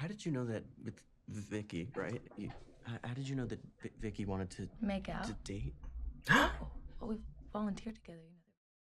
how did you know that with Vicky, right? How did you know that Vicky wanted to make out? To date? Oh, well, we volunteered together,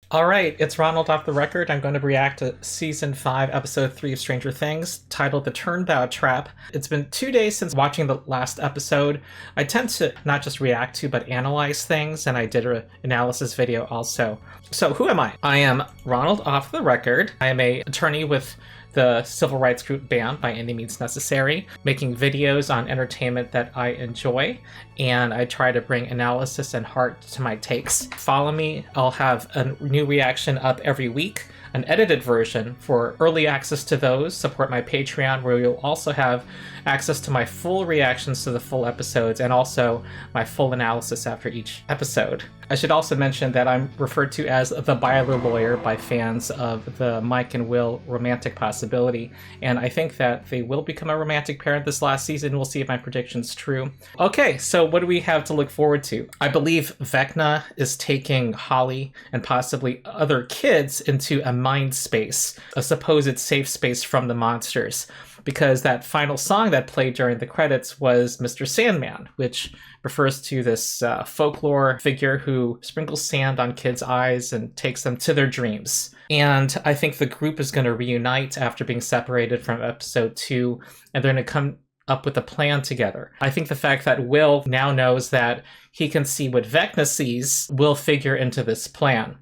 All right, it's Ronald off the record. I'm going to react to Season 5, Episode 3 of Stranger Things, titled The Turnbow Trap. It's been 2 days since watching the last episode. I tend to not just react to, but analyze things, and I did an analysis video also. So who am I? I am Ronald off the record. I am an attorney with the civil rights group BAM, By Any Means Necessary, making videos on entertainment that I enjoy, and I try to bring analysis and heart to my takes. Follow me. I'll have a new reaction up every week, an edited version for early access to those. Support my Patreon, where you'll also have access to my full reactions to the full episodes and also my full analysis after each episode. I should also mention that I'm referred to as the Byler Lawyer by fans of the Mike and Will romantic possibility, and I think that they will become a romantic pair this last season. We'll see if my prediction's true. Okay, so what do we have to look forward to? I believe Vecna is taking Holly and possibly other kids into a mind space, a supposed safe space from the monsters, because that final song that played during the credits was Mr. Sandman, which refers to this folklore figure who sprinkles sand on kids' eyes and takes them to their dreams. And I think the group is going to reunite after being separated from episode 2, and they're going to come up with a plan together. I think the fact that Will now knows that he can see what Vecna sees will figure into this plan.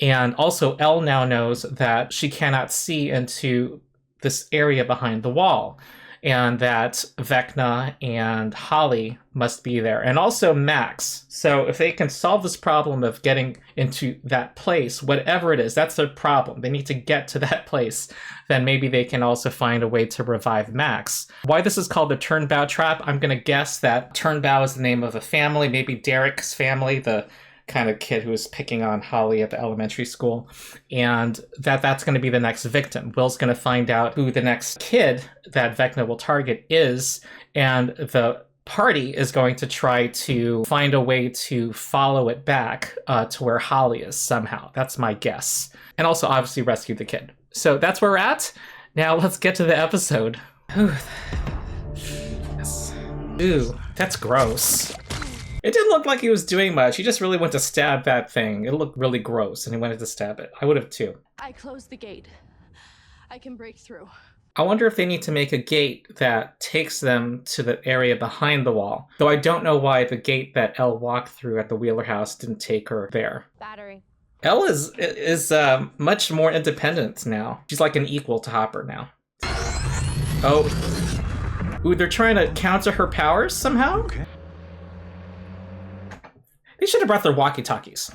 And also Elle now knows that she cannot see into this area behind the wall, and that Vecna and Holly must be there, and also Max. So if they can solve this problem of getting into that place, whatever it is, that's their problem. They need to get to that place. Then maybe they can also find a way to revive Max. Why this is called the Turnbow Trap, I'm going to guess that Turnbow is the name of a family, maybe Derek's family, the kind of kid who was picking on Holly at the elementary school, and that's going to be the next victim. Will's going to find out who the next kid that Vecna will target is, and the party is going to try to find a way to follow it back to where Holly is somehow. That's my guess. And also obviously rescue the kid. So that's where we're at. Now let's get to the episode. Ooh, that's gross. It didn't look like he was doing much. He just really went to stab that thing. It looked really gross, and he wanted to stab it. I would have too. I closed the gate. I can break through. I wonder if they need to make a gate that takes them to the area behind the wall. Though I don't know why the gate that Elle walked through at the Wheeler house didn't take her there. Battery. Elle is much more independent now. She's like an equal to Hopper now. Oh. Ooh, they're trying to counter her powers somehow? Okay. They should have brought their walkie-talkies.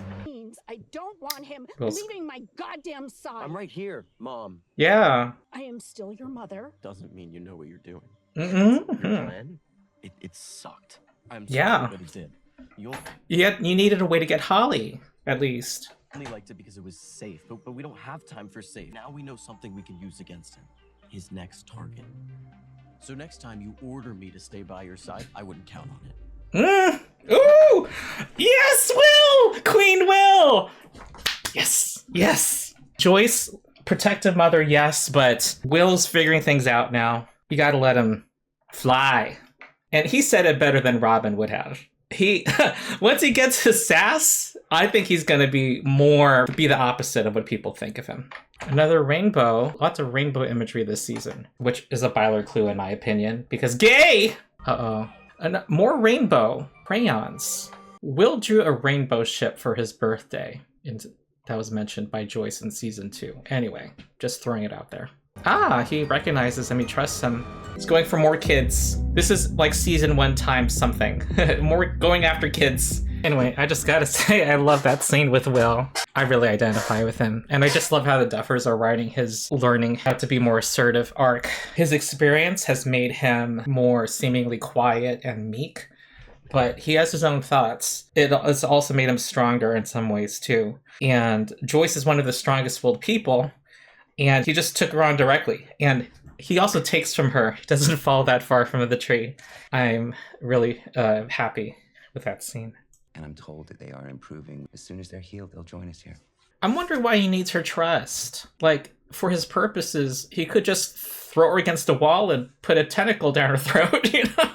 I don't want him Well, leaving my goddamn side. I'm right here, Mom. Yeah. I am still your mother. Doesn't mean you know what you're doing. Mm-hmm. Your plan? It sucked. I'm sorry, Yeah. but it did. You needed a way to get Holly, at least. only liked it because it was safe, but we don't have time for safe. Now we know something we can use against him. His next target. So next time you order me to stay by your side, I wouldn't count on it. Ooh! Yes, Will! Queen Will! Yes, yes. Joyce, protective mother, yes, but Will's figuring things out now. You gotta let him fly. And he said it better than Robin would have. Once he gets his sass, I think he's gonna be the opposite of what people think of him. Another rainbow, lots of rainbow imagery this season, which is a Byler clue in my opinion, because gay! Uh-oh. And more rainbow crayons. Will drew a rainbow ship for his birthday. That was mentioned by Joyce in season 2. Anyway, just throwing it out there. Ah, he recognizes him, he trusts him. He's going for more kids. This is like season 1 times something. More going after kids. Anyway, I just gotta say, I love that scene with Will. I really identify with him. And I just love how the Duffers are writing his learning how to be more assertive arc. His experience has made him more seemingly quiet and meek, but he has his own thoughts. It's also made him stronger in some ways too. And Joyce is one of the strongest-willed people, and he just took her on directly. And he also takes from her. He doesn't fall that far from the tree. I'm really happy with that scene. And I'm told that they are improving. As soon as they're healed, they'll join us here. I'm wondering why he needs her trust. Like, for his purposes, he could just throw her against a wall and put a tentacle down her throat, you know?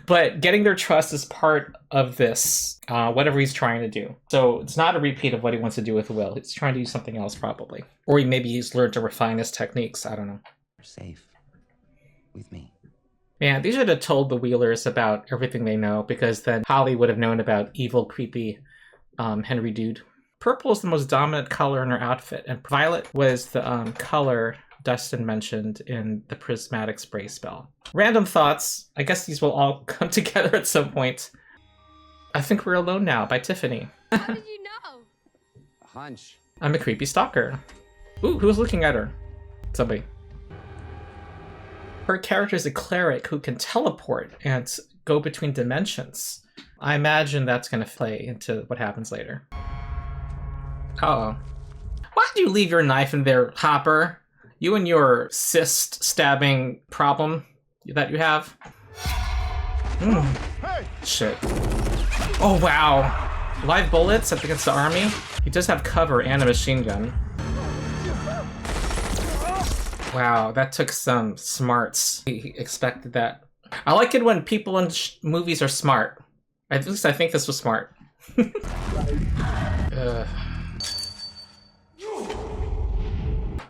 But getting their trust is part of this, whatever he's trying to do. So it's not a repeat of what he wants to do with Will. He's trying to do something else, probably. Or maybe he's learned to refine his techniques. I don't know. You're safe with me. Man, they should have told the Wheelers about everything they know, because then Holly would have known about evil, creepy Henry Dude. Purple is the most dominant color in her outfit, and violet was the color Dustin mentioned in the prismatic spray spell. Random thoughts. I guess these will all come together at some point. I Think We're Alone Now by Tiffany. How did you know? A hunch. I'm a creepy stalker. Ooh, who's looking at her? Somebody. Her character is a cleric who can teleport and go between dimensions. I imagine that's going to play into what happens later. Uh-oh. Why did you leave your knife in there, Hopper? You and your cyst stabbing problem that you have? Shit. Oh, wow. Live bullets up against the army? He does have cover and a machine gun. Wow, that took some smarts. He expected that. I like it when people in movies are smart. At least I think this was smart.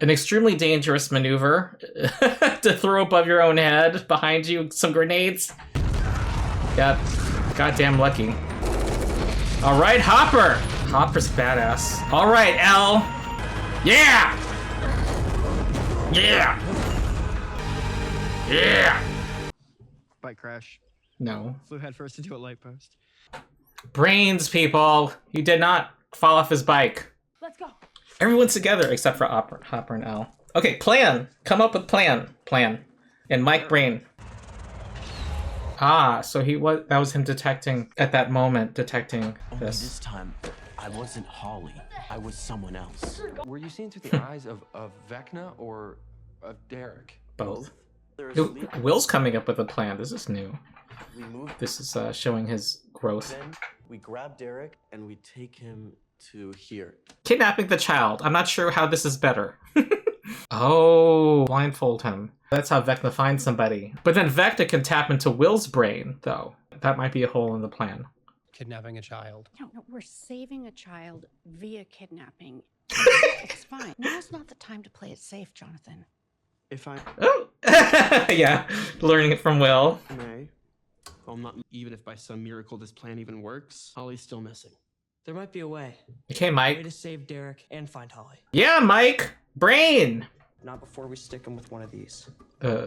An extremely dangerous maneuver to throw above your own head, behind you, some grenades. Got goddamn lucky. All right, Hopper. Hopper's badass. All right, L. Yeah. Yeah. Yeah. Bike crash. No. Flew headfirst into a light post. Brains, people. He did not fall off his bike. Let's go. Everyone's together except for Hopper and Al. Okay, plan. Come up with plan. Plan. And Mike Brain. Ah, so that was him detecting, at that moment, detecting Only this. this time, I wasn't Holly. I was someone else. Were you seeing through the eyes of Vecna or of Derek? Both. They're asleep. Will's coming up with a plan. This is new. We moved. This is showing his growth. Then we grab Derek and we take him to here. Kidnapping the child. I'm not sure how this is better. Oh, blindfold him. That's how Vecna finds somebody. But then Vecna can tap into Will's brain, though. That might be a hole in the plan. Kidnapping a child. No, we're saving a child via kidnapping. It's fine. Now's not the time to play it safe, Jonathan. If I Oh! Yeah, learning it from Will. may, well, not even if by some miracle this plan even works, Holly's still missing. There might be a way. Okay, A way Mike. to save Derek and find Holly. Yeah, Mike! Brain! Not before we stick him with one of these.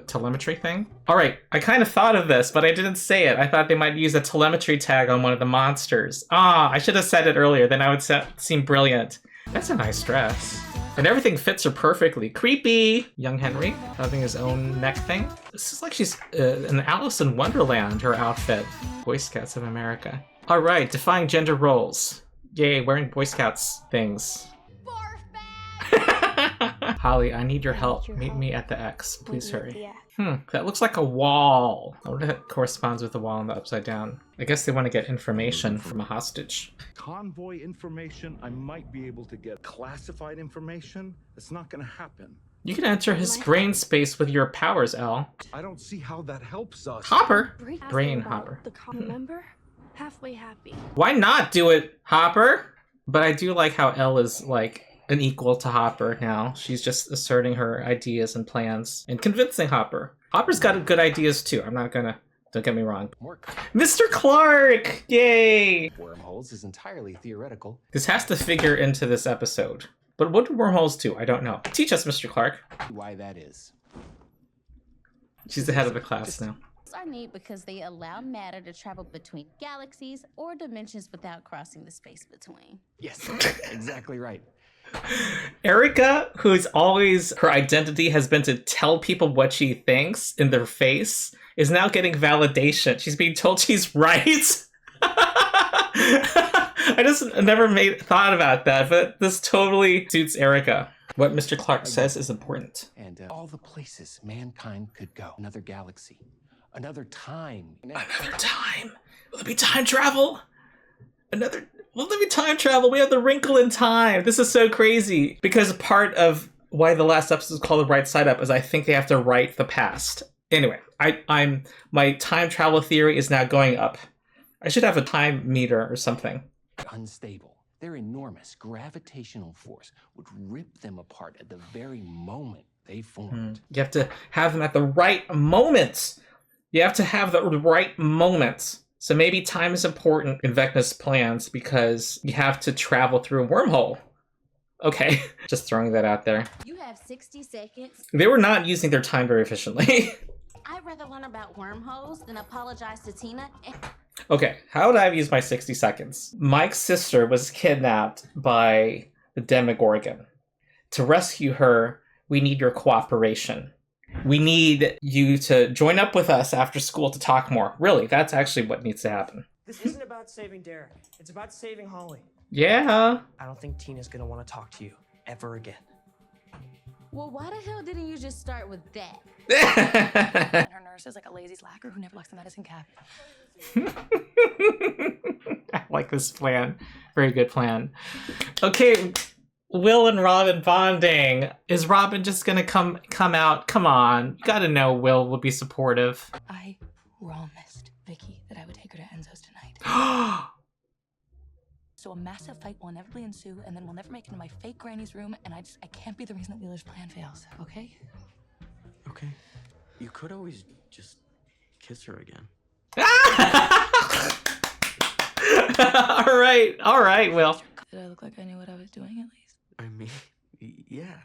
Telemetry thing? Alright, I kind of thought of this, but I didn't say it. I thought they might use a telemetry tag on one of the monsters. Ah, I should have said it earlier, then I would seem brilliant. That's a nice dress. And everything fits her perfectly. Creepy! Young Henry, having his own neck thing. This is like she's an Alice in Wonderland, her outfit. Boy Scouts of America. Alright, defying gender roles. Yay, wearing Boy Scouts things. Holly, I need your help. Meet me at the X. Please hurry. That looks like a wall. I wonder if that corresponds with the wall on the upside down. I guess they want to get information from a hostage. Convoy information, I might be able to get. Classified information, it's not gonna happen. You can enter his brain space with your powers, L. I don't see how that helps us. Hopper! Break Brain about Hopper. Remember? Halfway happy. Why not do it, Hopper? But I do like how Elle is, like, an equal to Hopper now. She's just asserting her ideas and plans and convincing Hopper. Hopper's got good ideas, too. I'm not gonna... Don't get me wrong. Mr. Clark! Yay! Wormholes is entirely theoretical. This has to figure into this episode. But what do wormholes do? I don't know. Teach us, Mr. Clark. Why that is. She's the head of the class now. Are neat because they allow matter to travel between galaxies or dimensions without crossing the space between. Yes, exactly right. Erica, who's always, her identity has been to tell people what she thinks in their face, is now getting validation. She's being told she's right. I just never thought about that, but this totally suits Erica. What Mr. Clark says is important. And all the places mankind could go. Another galaxy. Another time. Another time? Will there be time travel? Will there be time travel? We have the wrinkle in time. This is so crazy. Because part of why the last episode is called The Right Side Up is I think they have to write the past. Anyway, my time travel theory is now going up. I should have a time meter or something. Unstable. Their enormous gravitational force would rip them apart at the very moment they formed. You have to have them at the right moments. You have to have the right moments. So maybe time is important in Vecna's plans because you have to travel through a wormhole. Okay, just throwing that out there. You have 60 seconds. They were not using their time very efficiently. I'd rather learn about wormholes than apologize to Tina. Okay, how would I have used my 60 seconds? Mike's sister was kidnapped by the Demogorgon. To rescue her, we need your cooperation. We need you to join up with us after school to talk more. Really, that's actually what needs to happen. This isn't about saving Derek. It's about saving Holly. Yeah. I don't think Tina's gonna want to talk to you ever again. Well, why the hell didn't you just start with that? And her nurse is like a lazy slacker who never locks the medicine cabinet. I like this plan. Very good plan. Okay, Will and Robin bonding. Is Robin just gonna come out? Come on. You gotta know Will will be supportive. I promised Vicky that I would take her to Enzo's tonight. So a massive fight will inevitably ensue, and then we'll never make it into my fake granny's room, and I can't be the reason that Wheeler's plan fails, okay? Okay. You could always just kiss her again. All right, Will. Did I look like I knew what I was doing at least? I mean, yeah.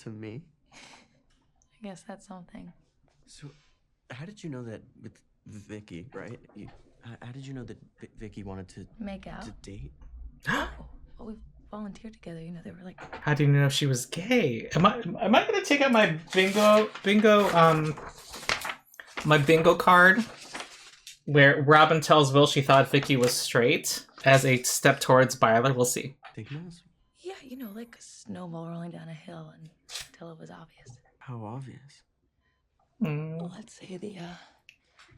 To me. I guess that's something. So, how did you know that with Vicky, right? How did you know that Vicky wanted to Make out? to date? Oh, well, we volunteered together. You know, they were like. How do you know she was gay? Am I gonna take out my bingo card where Robin tells Will she thought Vicky was straight as a step towards Byler? We'll see. Big nose? Yeah, you know, like a snowball rolling down a hill until it was obvious. How obvious? Let's say the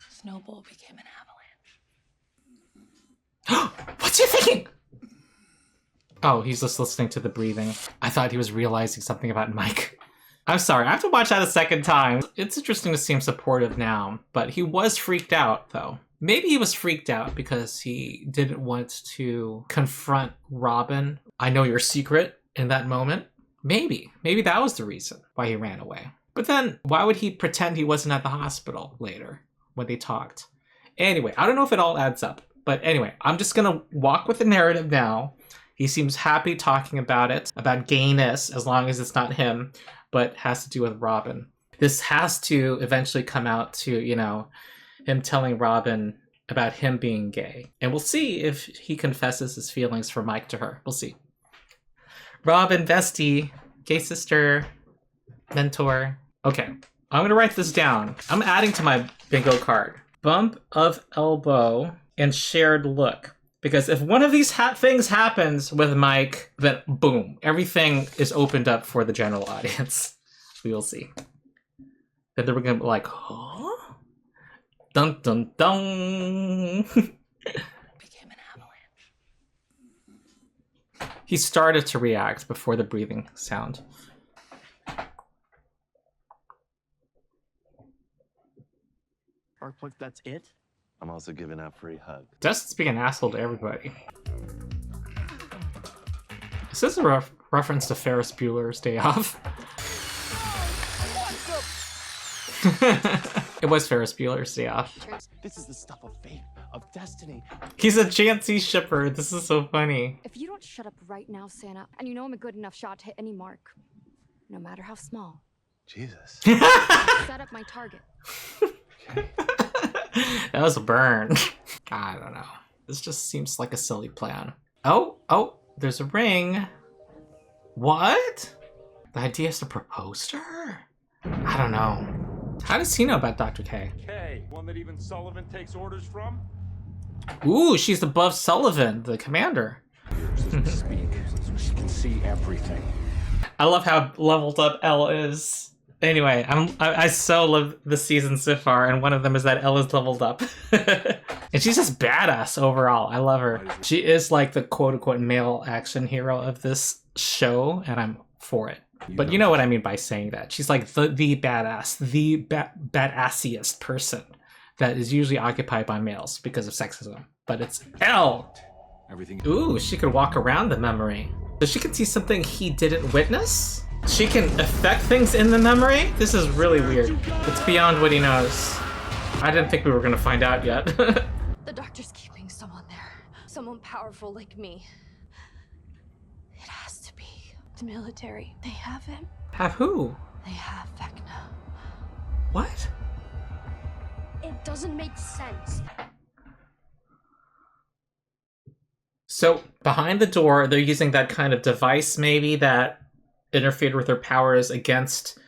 snowball became an avalanche. What's he thinking? Oh, he's just listening to the breathing. I thought he was realizing something about Mike. I'm sorry, I have to watch that a second time. It's interesting to see him supportive now, but he was freaked out, though. Maybe he was freaked out because he didn't want to confront Robin. I know your secret in that moment. Maybe that was the reason why he ran away. But then, why would he pretend he wasn't at the hospital later when they talked? Anyway, I don't know if it all adds up. But anyway, I'm just gonna walk with the narrative now. He seems happy talking about it, about gayness, as long as it's not him, but has to do with Robin. This has to eventually come out to, you know, him telling Robin about him being gay. And we'll see if he confesses his feelings for Mike to her. We'll see. Robin, bestie, gay sister, mentor. Okay, I'm gonna write this down. I'm adding to my bingo card. Bump of elbow and shared look. Because if one of these things happens with Mike, then boom, everything is opened up for the general audience. We will see. Then they're gonna be like, huh? Dun dun dun. Became an avalanche. He started to react before the breathing sound. Sparkplug, that's it? I'm also giving out free hugs. Dustin's being an asshole to everybody. Is this a reference to Ferris Bueller's Day Off? It was Ferris Bueller's Day Off. This is the stuff of fate, of destiny. He's a Chansey shipper. This is so funny. If you don't shut up right now, Santa, and you know I'm a good enough shot to hit any mark, no matter how small, Jesus. set up my target. That was a burn. I don't know. This just seems like a silly plan. Oh, there's a ring. What? The idea is to propose to her? I don't know. How does he know about Dr. K? K, one that even Sullivan takes orders from? Ooh, she's above Sullivan, the commander. Speak, so she can see everything. I love how leveled up Elle is. Anyway, I so love the season so far, and one of them is that Elle is leveled up. And she's just badass overall. I love her. She is like the quote-unquote male action hero of this show, and I'm for it. But you know what I mean by saying that. She's like the badass, the badassiest person that is usually occupied by males because of sexism. But it's Elle. Everything. Ooh, she could walk around the memory. So she can see something he didn't witness? She can affect things in the memory? This is really weird. It's beyond what he knows. I didn't think we were gonna find out yet. The doctor's keeping someone there. Someone powerful like me. It has to be the military. They have him. Have who? They have Vecna. What? It doesn't make sense. So behind the door, they're using that kind of device maybe that interfered with their powers against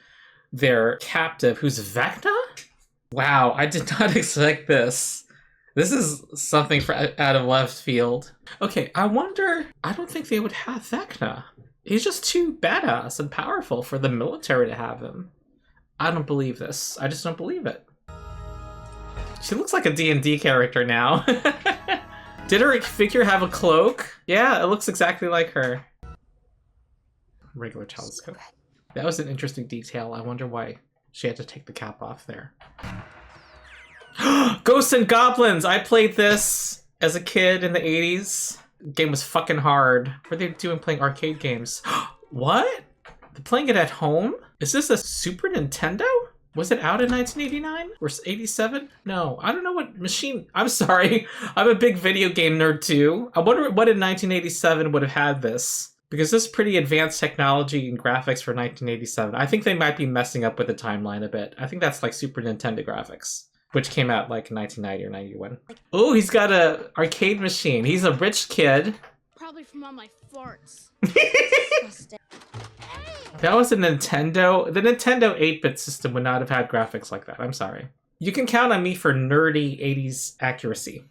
their captive, who's Vecna? Wow, I did not expect this. This is something out of left field. Okay, I wonder, I don't think they would have Vecna. He's just too badass and powerful for the military to have him. I don't believe this. I just don't believe it. She looks like a D&D character now. Did her figure have a cloak? Yeah, it looks exactly like her. Regular telescope. That was an interesting detail. I wonder why she had to take the cap off there. Ghosts and Goblins! I played this as a kid in the 80s. The game was fucking hard. What are they doing playing arcade games? What? They're playing it at home? Is this a Super Nintendo? Was it out in 1989 or 87? No, I don't know what machine. I'm sorry. I'm a big video game nerd too. I wonder what in 1987 would have had this. Because this is pretty advanced technology and graphics for 1987. I think they might be messing up with the timeline a bit. I think that's like Super Nintendo graphics, which came out like in 1990 or 91. Oh, he's got a arcade machine. He's a rich kid. Probably from all my farts. That was a Nintendo. The Nintendo 8-bit system would not have had graphics like that. I'm sorry. You can count on me for nerdy 80s accuracy.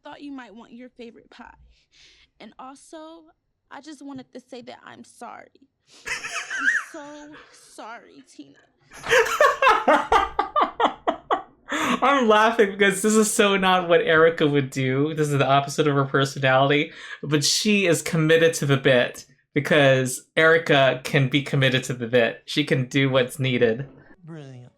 Thought you might want your favorite pie. And also, I just wanted to say that I'm sorry. I'm so sorry, Tina. I'm laughing because this is so not what Erica would do. This is the opposite of her personality. But she is committed to the bit. Because Erica can be committed to the bit. She can do what's needed. Brilliant.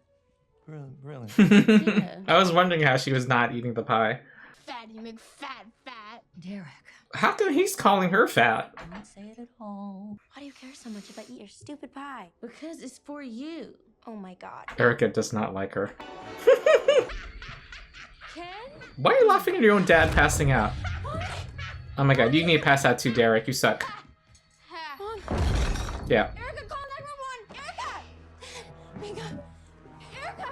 Brilliant. Yeah. I was wondering how she was not eating the pie. Fatty McFat fat. Derek. How come he's calling her fat? Don't say it at all. Why do you care so much if I eat your stupid pie? Because it's for you. Oh my god. Erica does not like her. Ken? Why are you laughing at your own dad passing out? Oh my god, you need to pass out too, Derek. You suck. Yeah. Erica, call 911! Erica! Erica!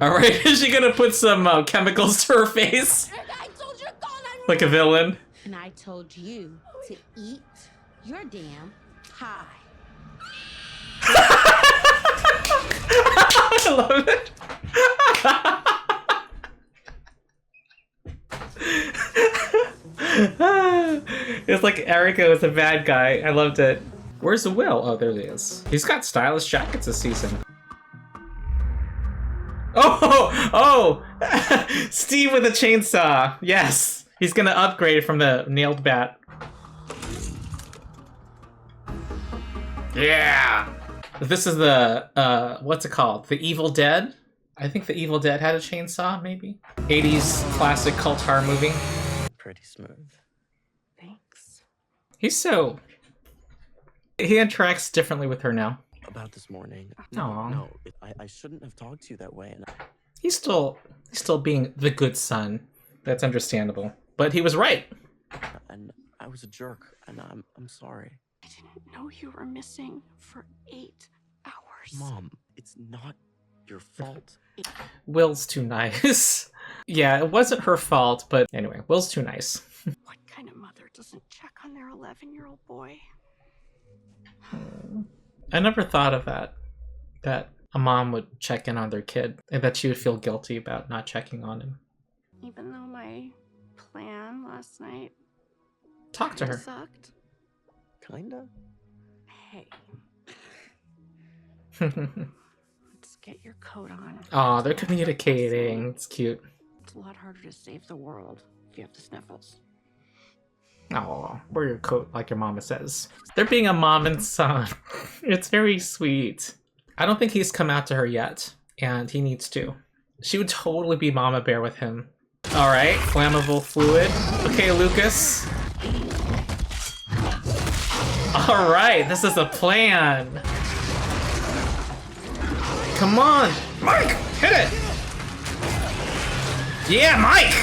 Alright, is she gonna put some chemicals to her face? Erica, I told you to call 911! Like a villain? And I told you to eat your damn pie. I love it. It's like Erica was a bad guy. I loved it. Where's the Will? Oh, there he is. He's got stylish jackets this season. Oh! Steve with a chainsaw. Yes. He's gonna upgrade from the nailed bat. Yeah! This is the, what's it called? The Evil Dead? I think The Evil Dead had a chainsaw, maybe? 80s classic cult horror movie. Pretty smooth. Thanks. He interacts differently with her now. About this morning. Aw. No, I shouldn't have talked to you that way. And He's still being the good son. That's understandable. But he was right. and I was a jerk, and I'm sorry. I didn't know you were missing for 8 hours. Mom, it's not your fault. Will's too nice. Yeah, it wasn't her fault, but anyway, Will's too nice. What kind of mother doesn't check on their 11-year-old boy? I never thought of that a mom would check in on their kid and that she would feel guilty about not checking on him. Even though my plan last night Talk to her. sucked. Kinda? Hey, let's get your coat on. Aw, they're communicating. It's cute. It's a lot harder to save the world if you have the sniffles. Oh, wear your coat like your mama says. They're being a mom and son. It's very sweet. I don't think he's come out to her yet, and he needs to. She would totally be mama bear with him. All right, flammable fluid. Okay, Lucas. All right, this is a plan. Come on, Mike, hit it. Yeah, Mike.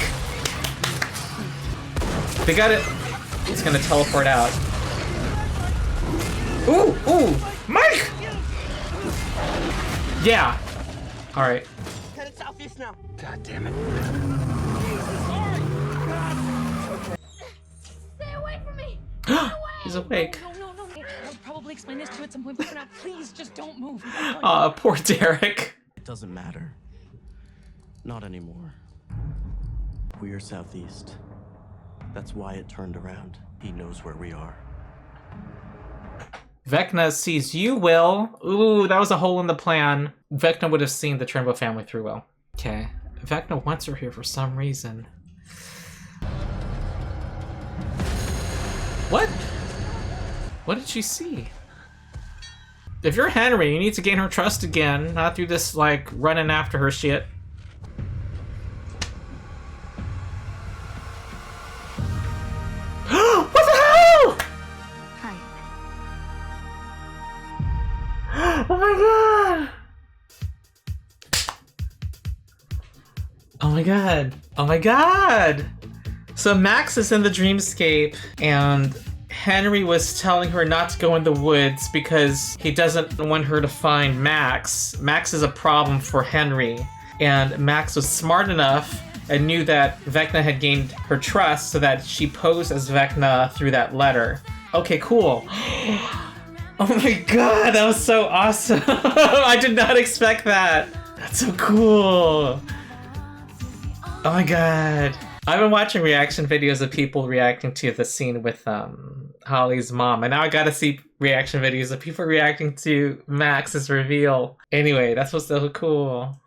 They got it. It's gonna teleport out. Ooh, ooh, Mike! Yeah. All right. Headed southeast now. God damn it. Stay away from me! He's awake. No. I'll probably explain this to you at some point, but for now, please just don't move. Aw, poor Derek. It doesn't matter. Not anymore. We're southeast. That's why it turned around. He knows where we are. Vecna sees you, Will. Ooh, that was a hole in the plan. Vecna would have seen the Turnbow family through Will. Okay. Vecna wants her here for some reason. What? What did she see? If you're Henry, you need to gain her trust again, not through this, like, running after her shit. What the hell? Hi. Oh my god! Oh my god. Oh my god! So Max is in the dreamscape, and Henry was telling her not to go in the woods because he doesn't want her to find Max. Max is a problem for Henry, and Max was smart enough and knew that Vecna had gained her trust so that she posed as Vecna through that letter. Okay, cool. Oh my god, that was so awesome! I did not expect that! That's so cool! Oh my god. I've been watching reaction videos of people reacting to the scene with Holly's mom, and now I gotta see reaction videos of people reacting to Max's reveal. Anyway, that's what's so cool.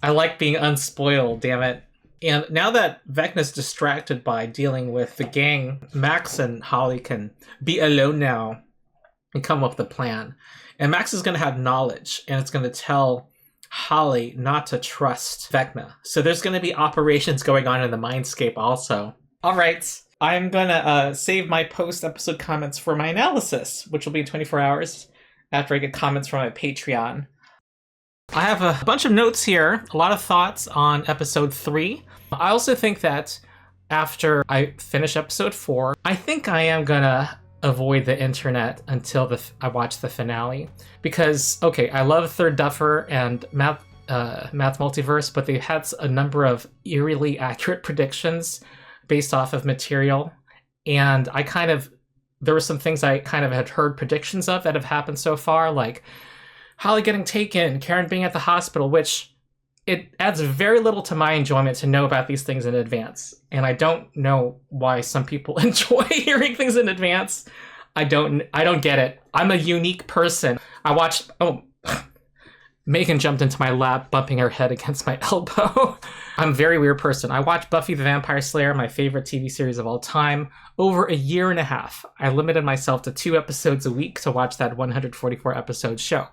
I like being unspoiled, damn it. And now that Vecna's distracted by dealing with the gang, Max and Holly can be alone now and come up with a plan. And Max is gonna have knowledge, and it's gonna tell Holly not to trust Vecna. So there's going to be operations going on in the Mindscape also. All right, I'm going to save my post-episode comments for my analysis, which will be in 24 hours after I get comments from my Patreon. I have a bunch of notes here, a lot of thoughts on episode 3. I also think that after I finish episode 4, I think I am going to avoid the internet until I watch the finale, because okay, I love Third Duffer and Math Multiverse, but they had a number of eerily accurate predictions based off of material, and there were some things I kind of had heard predictions of that have happened so far, like Holly getting taken, Karen being at the hospital, which it adds very little to my enjoyment to know about these things in advance. And I don't know why some people enjoy hearing things in advance. I don't get it. I'm a unique person. I watched, Megan jumped into my lap, bumping her head against my elbow. I'm a very weird person. I watched Buffy the Vampire Slayer, my favorite TV series of all time, over a year and a half. I limited myself to 2 episodes a week to watch that 144 episode show.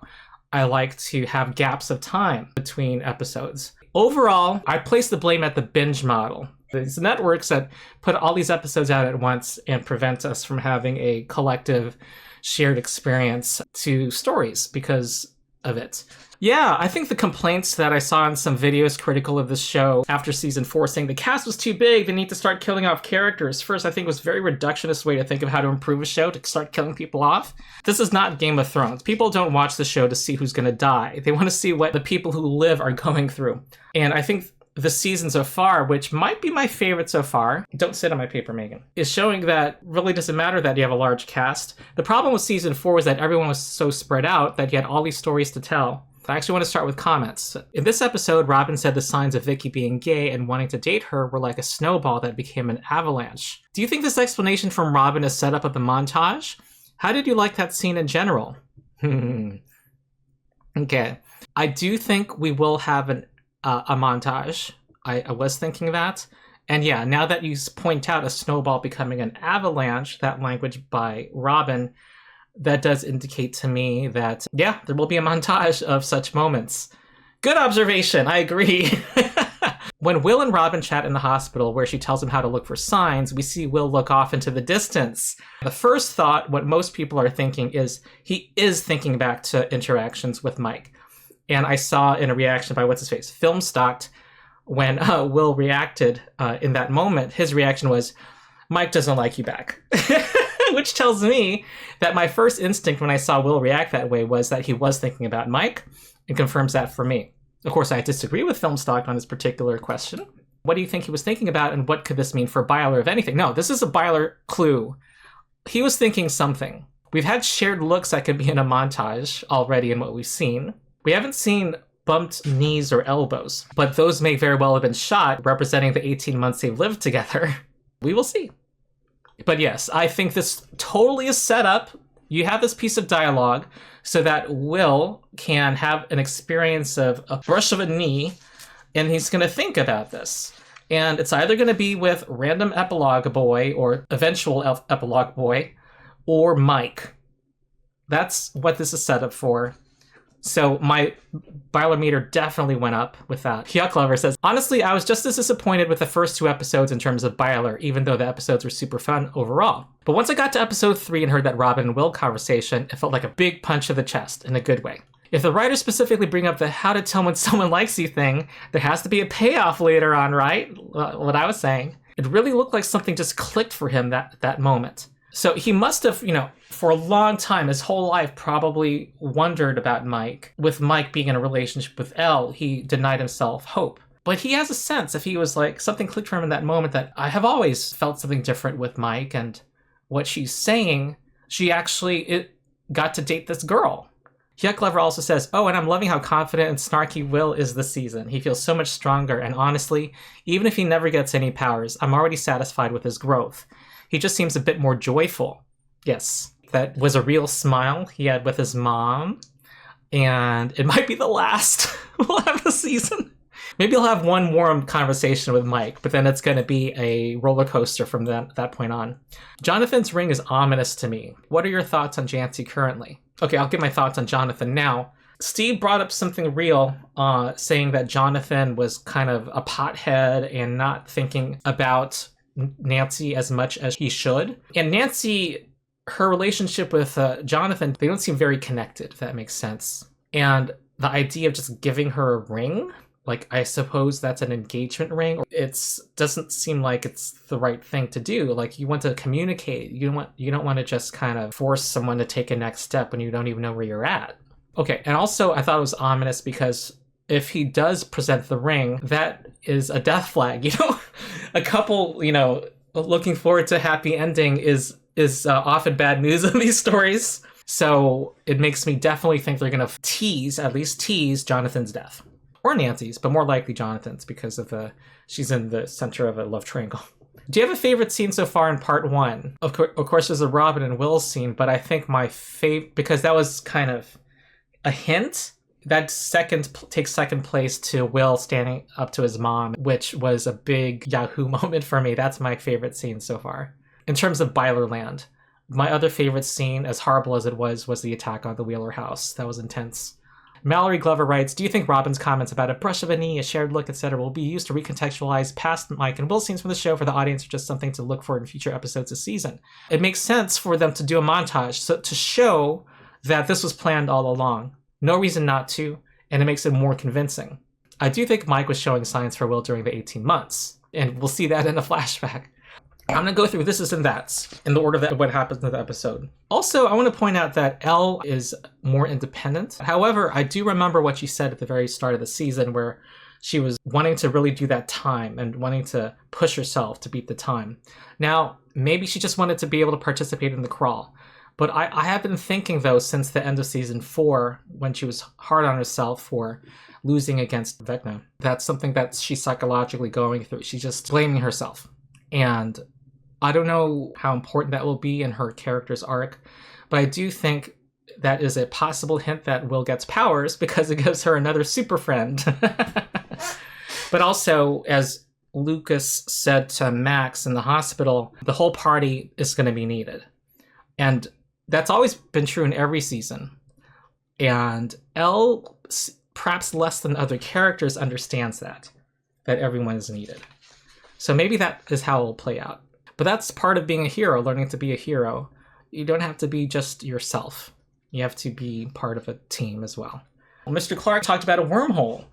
I like to have gaps of time between episodes. Overall, I place the blame at the binge model. These networks that put all these episodes out at once and prevent us from having a collective shared experience to stories because of it. Yeah, I think the complaints that I saw in some videos critical of this show after season 4 saying the cast was too big, they need to start killing off characters. First, I think was a very reductionist way to think of how to improve a show, to start killing people off. This is not Game of Thrones. People don't watch the show to see who's going to die. They want to see what the people who live are going through. And I think the season so far, which might be my favorite so far, don't sit on my paper, Megan, is showing that really doesn't matter that you have a large cast. The problem with season 4 was that everyone was so spread out that you had all these stories to tell. I actually want to start with comments. In this episode, Robin said the signs of Vicky being gay and wanting to date her were like a snowball that became an avalanche. Do you think this explanation from Robin is set up of the montage? How did you like that scene in general? Okay. I do think we will have a montage. I was thinking that. And yeah, now that you point out a snowball becoming an avalanche, that language by Robin, that does indicate to me that, yeah, there will be a montage of such moments. Good observation, I agree. When Will and Robin chat in the hospital where she tells him how to look for signs, we see Will look off into the distance. The first thought, what most people are thinking, is he is thinking back to interactions with Mike. And I saw in a reaction by what's-his-face, Film Stocked, when Will reacted in that moment, his reaction was, Mike doesn't like you back. Which tells me that my first instinct when I saw Will react that way was that he was thinking about Mike, and confirms that for me. Of course, I disagree with Film Stock on this particular question. What do you think he was thinking about, and what could this mean for Byler, if anything? No, this is a Byler clue. He was thinking something. We've had shared looks that could be in a montage already in what we've seen. We haven't seen bumped knees or elbows, but those may very well have been shot representing the 18 months they've lived together. We will see. But yes, I think this totally is set up. You have this piece of dialogue so that Will can have an experience of a brush of a knee, and he's going to think about this. And it's either going to be with random epilogue boy or eventual epilogue boy or Mike. That's what this is set up for. So my Byler meter definitely went up with that. Yuck Lover says, honestly, I was just as disappointed with the first 2 episodes in terms of Byler, even though the episodes were super fun overall. But once I got to episode 3 and heard that Robin and Will conversation, it felt like a big punch to the chest in a good way. If the writers specifically bring up the how to tell when someone likes you thing, there has to be a payoff later on, right? What I was saying. It really looked like something just clicked for him that moment. So he must have, for a long time, his whole life, probably wondered about Mike. With Mike being in a relationship with Elle, he denied himself hope. But he has a sense, if he was like, something clicked for him in that moment, that I have always felt something different with Mike, and what she's saying, she actually got to date this girl. Yuck Lover also says, oh, and I'm loving how confident and snarky Will is this season. He feels so much stronger, and honestly, even if he never gets any powers, I'm already satisfied with his growth. He just seems a bit more joyful. Yes, that was a real smile he had with his mom. And it might be the last we'll have this season. Maybe he'll have one more conversation with Mike, but then it's going to be a roller coaster from that point on. Jonathan's ring is ominous to me. What are your thoughts on Jancy currently? Okay, I'll give my thoughts on Jonathan now. Steve brought up something real, saying that Jonathan was kind of a pothead and not thinking about Nancy as much as he should. And Nancy, her relationship with Jonathan, they don't seem very connected, if that makes sense. And the idea of just giving her a ring, like, I suppose that's an engagement ring. It doesn't seem like it's the right thing to do. Like, you want to communicate. You don't want to just kind of force someone to take a next step when you don't even know where you're at. Okay, and also I thought it was ominous because if he does present the ring, that is a death flag. A couple, looking forward to a happy ending is often bad news in these stories. So it makes me definitely think they're going to at least tease Jonathan's death. Or Nancy's, but more likely Jonathan's because of she's in the center of a love triangle. Do you have a favorite scene so far in part 1? Of course, there's a Robin and Will scene, but I think my favorite, because that was kind of a hint, that takes second place to Will standing up to his mom, which was a big Yahoo moment for me. That's my favorite scene so far. In terms of Byler Land, my other favorite scene, as horrible as it was the attack on the Wheeler house. That was intense. Mallory Glover writes, do you think Robin's comments about a brush of a knee, a shared look, etc. will be used to recontextualize past Mike and Will scenes from the show for the audience, or just something to look for in future episodes this season? It makes sense for them to do a montage to show that this was planned all along. No reason not to, and it makes it more convincing. I do think Mike was showing signs for Will during the 18 months, and we'll see that in a flashback. I'm going to go through this and that's in the order that what happens in the episode. Also, I want to point out that Elle is more independent. However, I do remember what she said at the very start of the season where she was wanting to really do that time and wanting to push herself to beat the time. Now, maybe she just wanted to be able to participate in the crawl. But I have been thinking, though, since the end of season 4, when she was hard on herself for losing against Vecna, that's something that she's psychologically going through. She's just blaming herself. And I don't know how important that will be in her character's arc, but I do think that is a possible hint that Will gets powers because it gives her another super friend. But also, as Lucas said to Max in the hospital, the whole party is going to be needed. And that's always been true in every season. And Elle, perhaps less than other characters, understands that everyone is needed. So maybe that is how it will play out. But that's part of being a hero, learning to be a hero. You don't have to be just yourself. You have to be part of a team as well. Mr. Clark talked about a wormhole,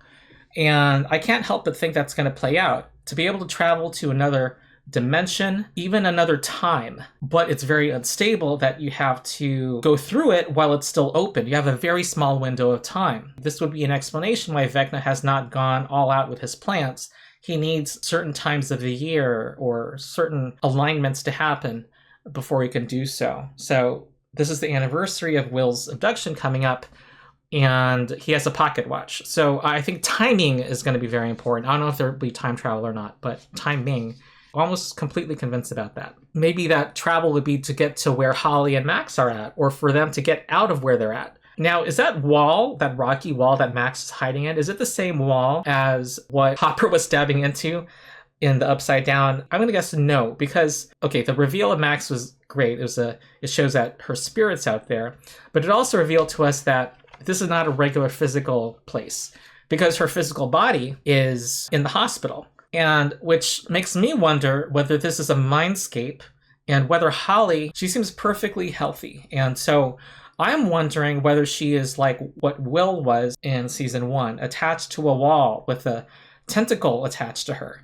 and I can't help but think that's going to play out. To be able to travel to another dimension, even another time, but it's very unstable that you have to go through it while it's still open. You have a very small window of time. This would be an explanation why Vecna has not gone all out with his plans. He needs certain times of the year or certain alignments to happen before he can do so. So this is the anniversary of Will's abduction coming up, and he has a pocket watch. So I think timing is going to be very important. I don't know if there will be time travel or not, but timing, I'm almost completely convinced about that. Maybe that travel would be to get to where Holly and Max are at, or for them to get out of where they're at. Now, is that wall, that rocky wall that Max is hiding in, is it the same wall as what Hopper was stabbing into in the Upside Down? I'm going to guess no, because, okay, the reveal of Max was great. It shows that her spirit's out there, but it also revealed to us that this is not a regular physical place, because her physical body is in the hospital, and which makes me wonder whether this is a mindscape and whether Holly, she seems perfectly healthy. And so I'm wondering whether she is like what Will was in season 1, attached to a wall with a tentacle attached to her.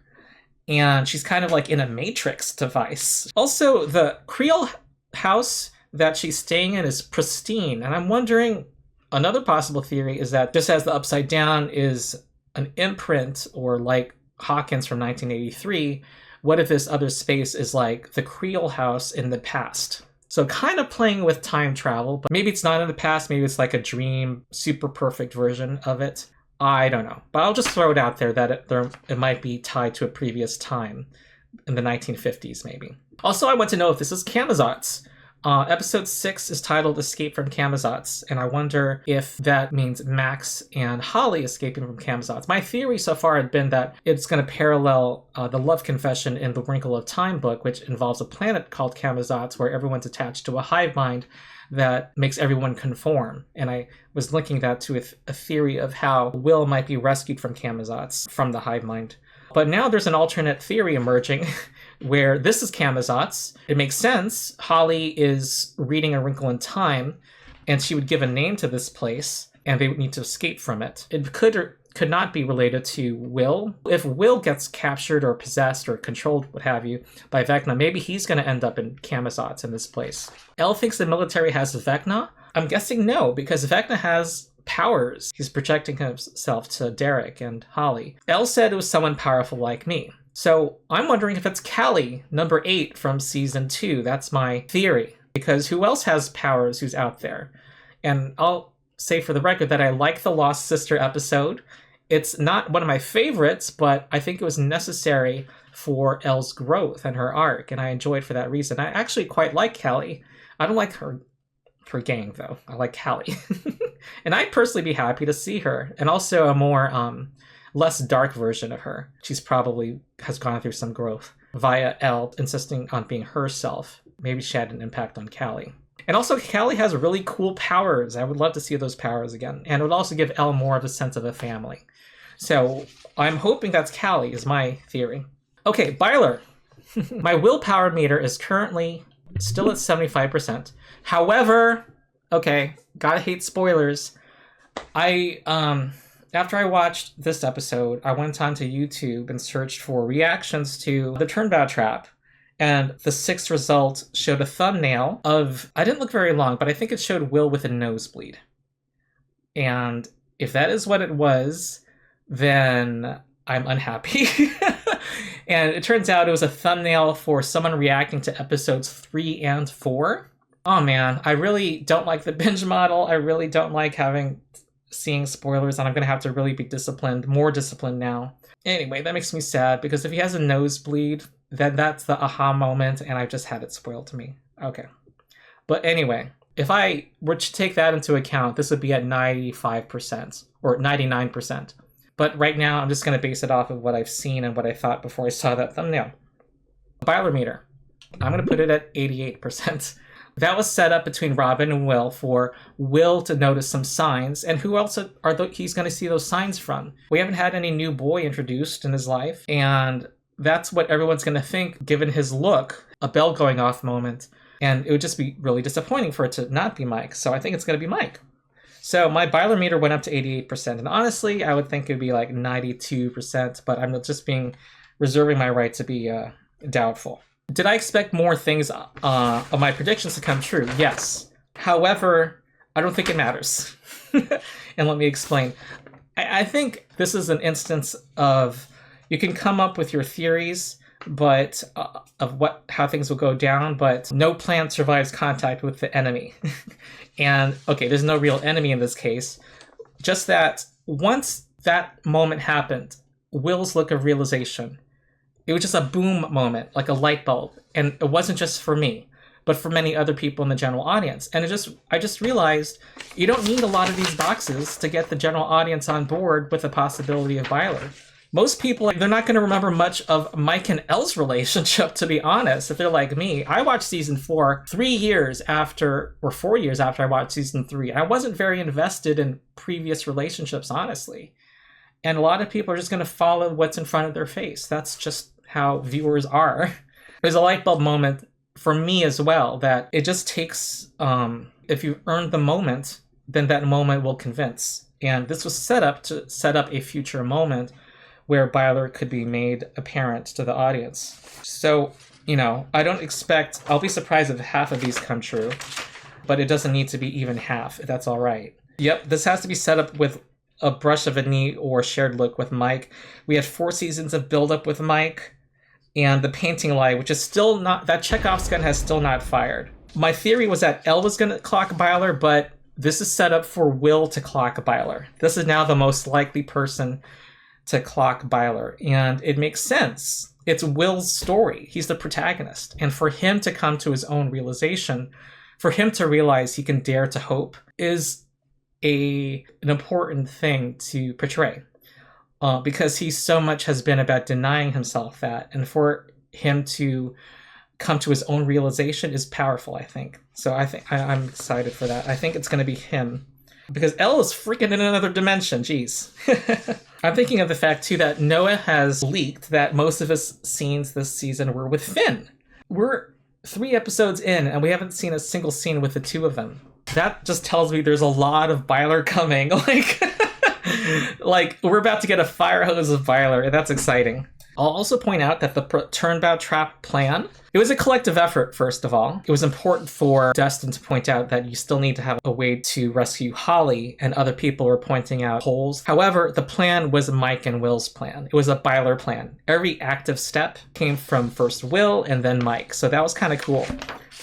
And she's kind of like in a Matrix device. Also, the Creole house that she's staying in is pristine. And I'm wondering, another possible theory is that just as the Upside Down is an imprint, or like Hawkins from 1983, what if this other space is like the Creole house in the past? So kind of playing with time travel, but maybe it's not in the past, maybe it's like a dream, super perfect version of it. I don't know, but I'll just throw it out there that it might be tied to a previous time in the 1950s, maybe. Also, I want to know if this is Camazotz. Episode 6 is titled Escape from Camazotz, and I wonder if that means Max and Holly escaping from Camazotz. My theory so far had been that it's going to parallel the love confession in the Wrinkle of Time book, which involves a planet called Camazotz where everyone's attached to a hive mind that makes everyone conform. And I was linking that to a theory of how Will might be rescued from Camazotz, from the hive mind. But now there's an alternate theory emerging where this is Camazotz. It makes sense. Holly is reading A Wrinkle in Time, and she would give a name to this place, and they would need to escape from it. It could or could not be related to Will. If Will gets captured or possessed or controlled, what have you, by Vecna, maybe he's going to end up in Camazotz in this place. Elle thinks the military has Vecna. I'm guessing no, because Vecna has powers. He's projecting himself to Derek and Holly. Elle said it was someone powerful like me. So I'm wondering if it's Callie, number 8 from season 2. That's my theory. Because who else has powers who's out there? And I'll say for the record that I like the Lost Sister episode. It's not one of my favorites, but I think it was necessary for Elle's growth and her arc, and I enjoyed for that reason. I actually quite like Callie. I don't like her gang, though. I like Callie. And I'd personally be happy to see her. And also a more less dark version of her. She's probably has gone through some growth via Elle insisting on being herself. Maybe she had an impact on Callie. And also, Callie has really cool powers. I would love to see those powers again. And it would also give Elle more of a sense of a family. So I'm hoping that's Callie, is my theory. Okay, Byler. My willpower meter is currently still at 75%. However, okay, gotta hate spoilers. After I watched this episode, I went onto YouTube and searched for reactions to the Turnbow Trap. And the 6th result showed a thumbnail of, I didn't look very long, but I think it showed Will with a nosebleed. And if that is what it was, then I'm unhappy. And it turns out it was a thumbnail for someone reacting to episodes 3 and 4. Oh man, I really don't like the binge model. I really don't like seeing spoilers, and I'm gonna have to really be more disciplined now. Anyway, that makes me sad, because if he has a nosebleed, then that's the aha moment, and I've just had it spoiled to me. Okay. But anyway, if I were to take that into account, this would be at 95%, or 99%. But right now, I'm just going to base it off of what I've seen and what I thought before I saw that thumbnail. Byler meter. I'm going to put it at 88%. That was set up between Robin and Will for Will to notice some signs, and who else he's going to see those signs from? We haven't had any new boy introduced in his life, and that's what everyone's going to think, given his look, a bell going off moment, and it would just be really disappointing for it to not be Mike, so I think it's going to be Mike. So my Byler meter went up to 88%, and honestly, I would think it would be like 92%, but I'm just reserving my right to be doubtful. Did I expect more things of my predictions to come true? Yes. However, I don't think it matters. And let me explain. I think this is an instance of you can come up with your theories, but of how things will go down, but no plan survives contact with the enemy. And okay, there's no real enemy in this case. Just that once that moment happened, Will's look of realization, it was just a boom moment, like a light bulb. And it wasn't just for me, but for many other people in the general audience. And I just realized you don't need a lot of these boxes to get the general audience on board with the possibility of Byler. Most people, they're not going to remember much of Mike and Elle's relationship, to be honest, if they're like me. I watched season 4 4 years after I watched season 3. I wasn't very invested in previous relationships, honestly. And a lot of people are just going to follow what's in front of their face. That's just how viewers are. There's a light bulb moment for me as well, that it just takes, if you've earned the moment, then that moment will convince. And this was set up to set up a future moment where Byler could be made apparent to the audience. So, I'll be surprised if half of these come true, but it doesn't need to be even half, if that's all right. Yep, this has to be set up with a brush of a knee or shared look with Mike. We had 4 seasons of build-up with Mike, and the painting lie, which is still not, that Chekhov's gun has still not fired. My theory was that Elle was going to clock Byler, but this is set up for Will to clock Byler. This is now the most likely person to clock Byler, and it makes sense. It's Will's story. He's the protagonist, and for him to come to his own realization, for him to realize he can dare to hope, is an important thing to portray, because he so much has been about denying himself that, and for him to come to his own realization is powerful, I think. So I'm excited for that. I think it's going to be him, because Elle is freaking in another dimension. Jeez. I'm thinking of the fact too that Noah has leaked that most of his scenes this season were with Finn. We're 3 episodes in and we haven't seen a single scene with the 2 of them. That just tells me there's a lot of Byler coming. Like we're about to get a fire hose of Byler, and that's exciting. I'll also point out that the Turnbow Trap plan, it was a collective effort, first of all. It was important for Dustin to point out that you still need to have a way to rescue Holly, and other people were pointing out holes. However, the plan was Mike and Will's plan. It was a Byler plan. Every active step came from first Will and then Mike, so that was kind of cool.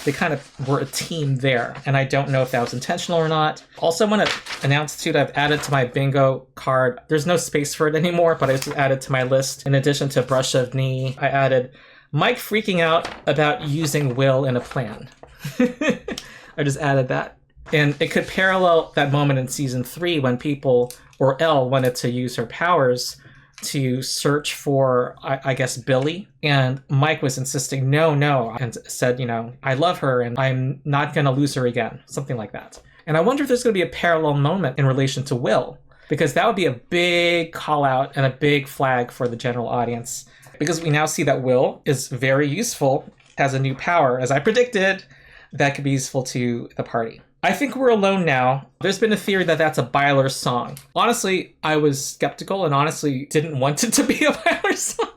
They kind of were a team there, and I don't know if that was intentional or not. Also, I want to announce too that I've added to my bingo card. There's no space for it anymore, but I just added to my list. In addition to brush of knee, I added Mike freaking out about using Will in a plan. I just added that. And it could parallel that moment in season 3 when people, or Elle, wanted to use her powers to search for, I guess, Billy. And Mike was insisting, no, and said, I love her and I'm not going to lose her again. Something like that. And I wonder if there's going to be a parallel moment in relation to Will, because that would be a big call out and a big flag for the general audience. Because we now see that Will is very useful, has a new power, as I predicted, that could be useful to the party. I think we're alone now. There's been a theory that that's a Byler song. Honestly, I was skeptical and honestly didn't want it to be a Byler song,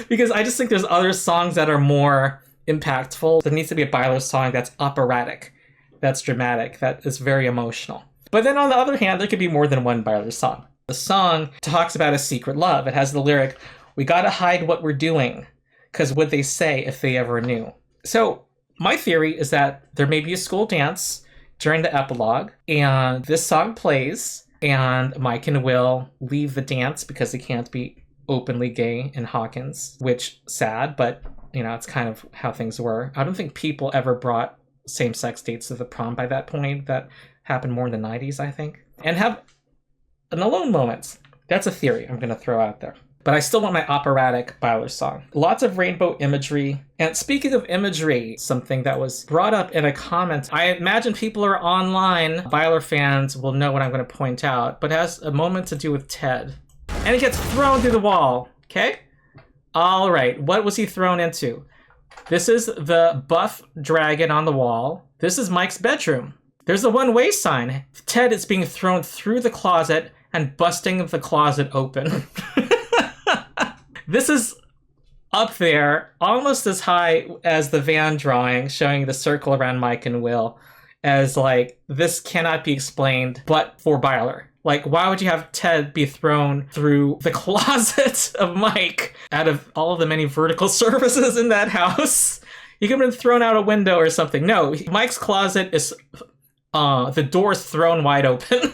because I just think there's other songs that are more impactful. There needs to be a Byler song that's operatic, that's dramatic, that is very emotional. But then on the other hand, there could be more than one Byler song. The song talks about a secret love. It has the lyric, "We gotta hide what we're doing, 'cause what they say if they ever knew." So my theory is that there may be a school dance during the epilogue, and this song plays, and Mike and Will leave the dance because they can't be openly gay in Hawkins, which sad, but it's kind of how things were. I don't think people ever brought same-sex dates to the prom by that point. That happened more in the 90s, I think. And have an alone moment. That's a theory I'm going to throw out there. But I still want my operatic Byler song. Lots of rainbow imagery. And speaking of imagery, something that was brought up in a comment, I imagine people are online, Byler fans will know what I'm going to point out, but it has a moment to do with Ted. And he gets thrown through the wall, okay? All right, what was he thrown into? This is the buff dragon on the wall. This is Mike's bedroom. There's a one-way sign. Ted is being thrown through the closet and busting the closet open. This is up there, almost as high as the van drawing showing the circle around Mike and Will, as like, this cannot be explained but for Byler. Like, why would you have Ted be thrown through the closet of Mike out of all of the many vertical surfaces in that house? He could have been thrown out a window or something. No, Mike's closet is, the door's thrown wide open.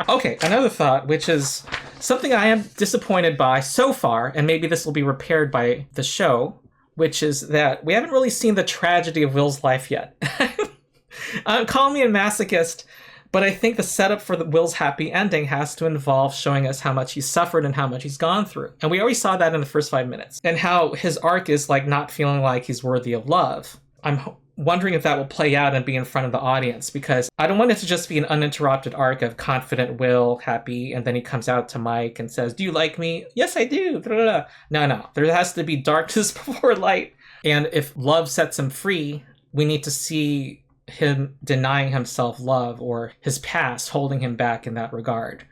Okay, another thought, which is something I am disappointed by so far, and maybe this will be repaired by the show, which is that we haven't really seen the tragedy of Will's life yet. Call me a masochist, but I think the setup for Will's happy ending has to involve showing us how much he's suffered and how much he's gone through. And we already saw that in the first 5 minutes. And how his arc is like not feeling like he's worthy of love. I'm wondering if that will play out and be in front of the audience, because I don't want it to just be an uninterrupted arc of confident Will, happy, and then he comes out to Mike and says, "Do you like me?" "Yes, I do." No. There has to be darkness before light. And if love sets him free, we need to see him denying himself love or his past holding him back in that regard.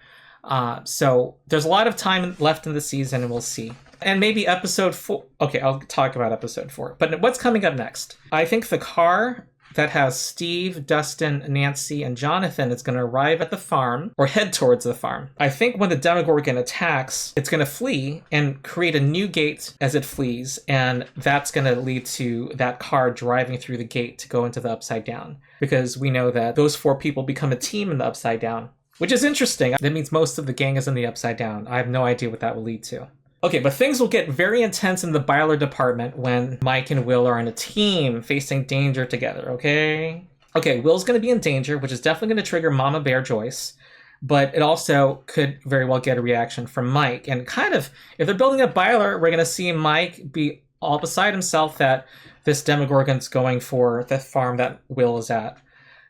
So there's a lot of time left in the season, and we'll see. And maybe episode 4. Okay, I'll talk about episode 4. But what's coming up next? I think the car that has Steve, Dustin, Nancy, and Jonathan is going to arrive at the farm, or head towards the farm. I think when the Demogorgon attacks, it's going to flee and create a new gate as it flees, and that's going to lead to that car driving through the gate to go into the Upside Down. Because we know that those 4 people become a team in the Upside Down, which is interesting. That means most of the gang is in the Upside Down. I have no idea what that will lead to. Okay, but things will get very intense in the Byler department when Mike and Will are in a team facing danger together, okay? Okay, Will's going to be in danger, which is definitely going to trigger Mama Bear Joyce, but it also could very well get a reaction from Mike. And kind of, if they're building up Byler, we're going to see Mike be all beside himself that this Demogorgon's going for the farm that Will is at.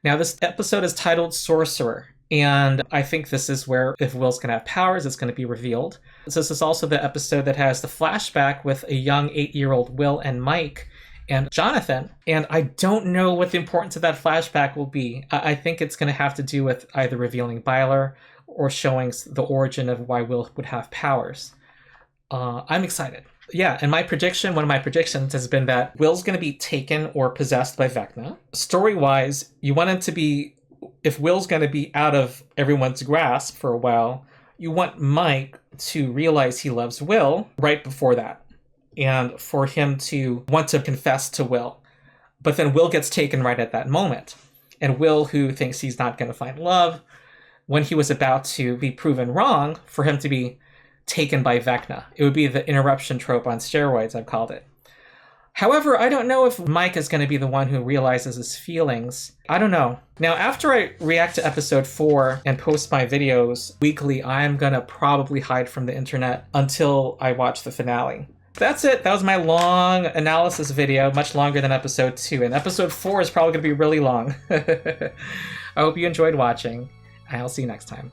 Now, this episode is titled Sorcerer. And I think this is where, if Will's going to have powers, it's going to be revealed. So this is also the episode that has the flashback with a young 8-year-old Will and Mike and Jonathan. And I don't know what the importance of that flashback will be. I think it's going to have to do with either revealing Byler or showing the origin of why Will would have powers. I'm excited. Yeah, and one of my predictions has been that Will's going to be taken or possessed by Vecna. Story-wise, you want him to be... If Will's going to be out of everyone's grasp for a while, you want Mike to realize he loves Will right before that, and for him to want to confess to Will. But then Will gets taken right at that moment. And Will, who thinks he's not going to find love, when he was about to be proven wrong, for him to be taken by Vecna. It would be the interruption trope on steroids, I've called it. However, I don't know if Mike is going to be the one who realizes his feelings. I don't know. Now, after I react to episode 4 and post my videos weekly, I'm going to probably hide from the internet until I watch the finale. That's it. That was my long analysis video, much longer than episode 2. And episode 4 is probably going to be really long. I hope you enjoyed watching. I'll see you next time.